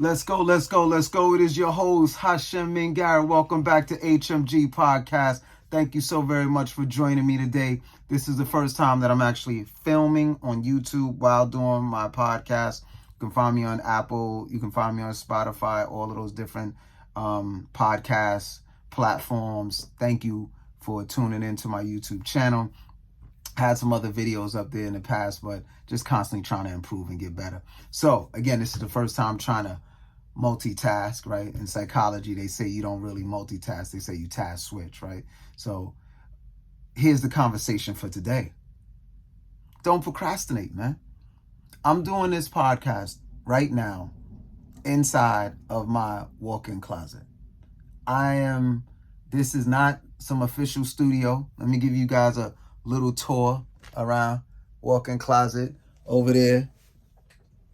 Let's go, let's go, let's go. It is your host, Hashem Mingara. Welcome back to HMG Podcast. Thank you so very much for joining me today. This is the first time that I'm actually filming on YouTube while doing my podcast. You can find me on Apple. You can find me on Spotify, all of those different podcast platforms. Thank you for tuning into my YouTube channel. Had some other videos up there in the past, but just constantly trying to improve and get better. So again, this is the first time trying to multitask, right? In psychology, they say you don't really multitask. They say you task switch, right? So here's the conversation for today. Don't procrastinate, man. I'm doing this podcast right now inside of my walk-in closet. This is not some official studio. Let me give you guys a little tour around walk-in closet. Over there,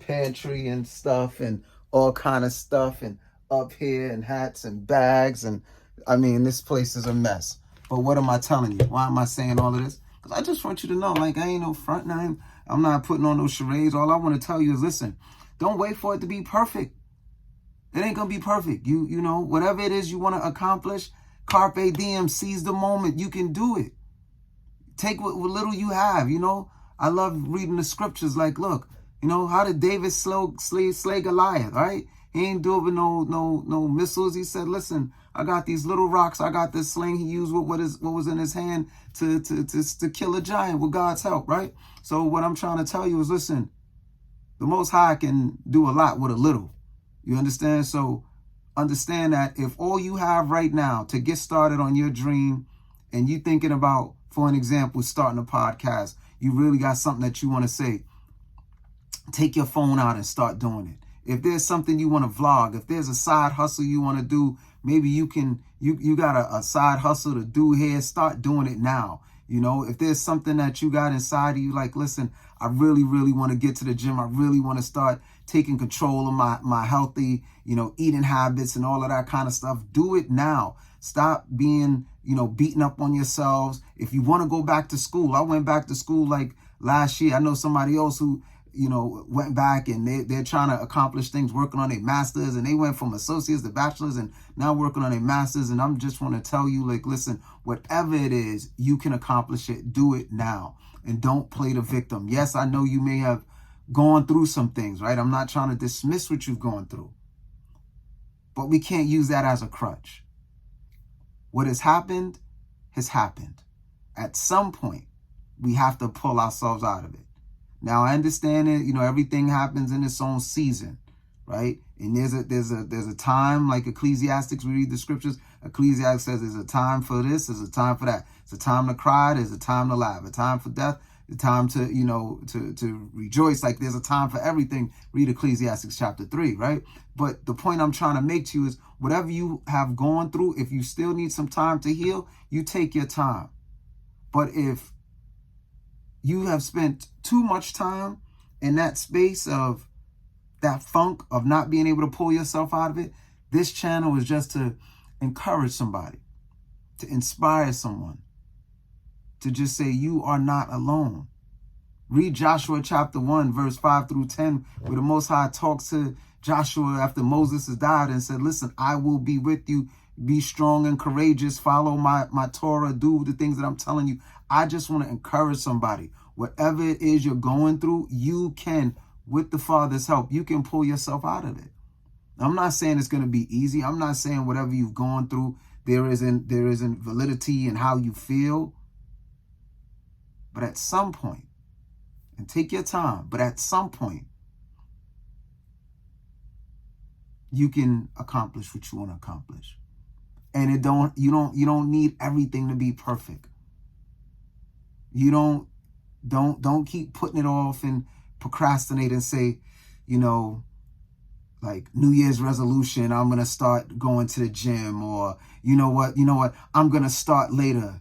pantry and stuff and all kind of stuff, and up here and hats and bags, and I mean, this place is a mess. But what am I telling you? Why am I saying all of this? Because I just want you to know, like, I ain't no front nine. I'm not putting on no charades. All I want to tell you is, listen, don't wait for it to be perfect. It ain't gonna be perfect. You know, whatever it is you want to accomplish, carpe diem, seize the moment. You can do it. Take what little you have, you know. I love reading the scriptures. Like, look, you know, how did David slay Goliath, right? He ain't do it with no missiles. He said, listen, I got these little rocks. I got this sling. He used what was in his hand to kill a giant with God's help, right? So what I'm trying to tell you is, listen, the Most High can do a lot with a little. You understand? So understand that if all you have right now to get started on your dream, and you thinking about, for an example, starting a podcast, you really got something that you want to say, take your phone out and start doing it. If there's something you want to vlog, if there's a side hustle you want to do, maybe you got a side hustle to do here, start doing it now. You know, if there's something that you got inside of you, like, listen, I really, really want to get to the gym. I really want to start taking control of my healthy, eating habits and all of that kind of stuff. Do it now. Stop being, beating up on yourselves. If you want to go back to school, I went back to school like last year. I know somebody else who, went back and they're trying to accomplish things, working on their masters, and they went from associates to bachelors and now working on their masters. And I'm just want to tell you, like, listen, whatever it is, you can accomplish it. Do it now and don't play the victim. Yes, I know you may have gone through some things, right? I'm not trying to dismiss what you've gone through, but we can't use that as a crutch. What has happened has happened. At some point, we have to pull ourselves out of it. Now, I understand it. Everything happens in its own season, right? And there's a time, like Ecclesiastics, we read the scriptures. Ecclesiastes says there's a time for this, there's a time for that. It's a time to cry, there's a time to laugh, a time for death, a time to, to rejoice. Like, there's a time for everything. Read Ecclesiastes chapter 3, right? But the point I'm trying to make to you is, whatever you have gone through, if you still need some time to heal, you take your time. But if you have spent too much time in that space of that funk of not being able to pull yourself out of it, this channel is just to encourage somebody, to inspire someone, to just say you are not alone. Read Joshua chapter 1, verse 5 through 10, where the Most High talks to Joshua after Moses has died and said, listen, I will be with you. Be strong and courageous. Follow my Torah. Do the things that I'm telling you. I just want to encourage somebody. Whatever it is you're going through, you can, with the Father's help, you can pull yourself out of it. I'm not saying it's going to be easy. I'm not saying whatever you've gone through, there isn't validity in how you feel. But at some point, and take your time, but at some point, you can accomplish what you want to accomplish. And you don't need everything to be perfect. You don't keep putting it off and procrastinate and say, like, New Year's resolution, I'm going to start going to the gym, or you know what, I'm going to start later.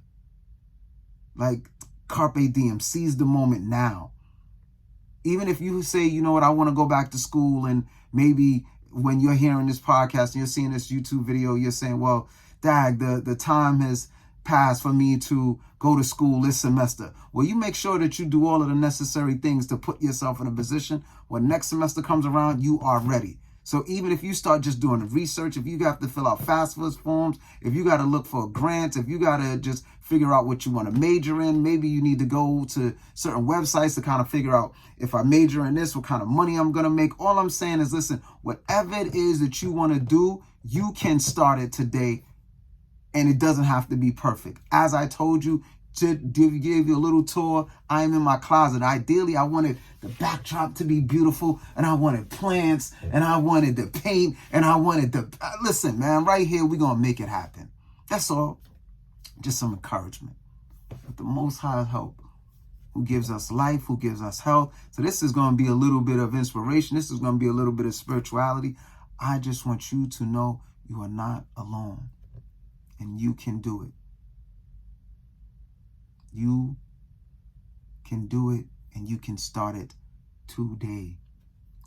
Like, carpe diem, seize the moment now. Even if you say, I want to go back to school, and maybe when you're hearing this podcast and you're seeing this YouTube video, you're saying, well, Dag, the time has passed for me to go to school this semester. Well, you make sure that you do all of the necessary things to put yourself in a position when next semester comes around, you are ready. So even if you start just doing the research, if you have to fill out FAFSA forms, if you got to look for grants, if you got to just figure out what you want to major in, maybe you need to go to certain websites to kind of figure out, if I major in this, what kind of money I'm going to make. All I'm saying is, listen, whatever it is that you want to do, you can start it today, and it doesn't have to be perfect. As I told you, to give you a little tour, I'm in my closet. Ideally, I wanted the backdrop to be beautiful, and I wanted plants, and I wanted the paint, and I wanted the... Listen, man, right here, we're going to make it happen. That's all. Just some encouragement. But the Most High help, who gives us life, who gives us health. So this is going to be a little bit of inspiration. This is going to be a little bit of spirituality. I just want you to know you are not alone, and you can do it. You can do it, and you can start it today.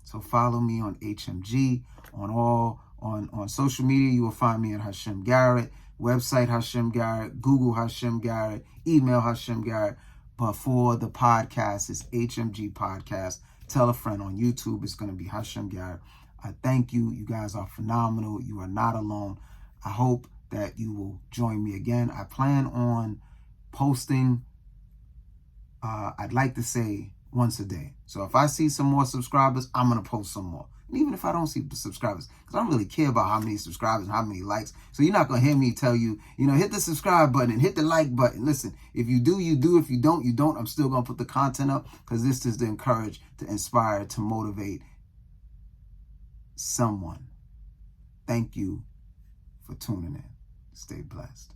So follow me on HMG, on social media. You will find me at Hashem Garrett, website Hashem Garrett, Google Hashem Garrett, email Hashem Garrett. But for the podcast, it's HMG Podcast. Tell a friend. On YouTube, it's going to be Hashem Garrett. I thank you. You guys are phenomenal. You are not alone. I hope that you will join me again. I plan on posting, I'd like to say once a day. So if I see some more subscribers, I'm going to post some more. And even if I don't see the subscribers, because I don't really care about how many subscribers and how many likes. So you're not going to hear me tell you, hit the subscribe button and hit the like button. Listen, if you do, you do. If you don't, you don't. I'm still going to put the content up, because this is to encourage, to inspire, to motivate someone. Thank you for tuning in. Stay blessed.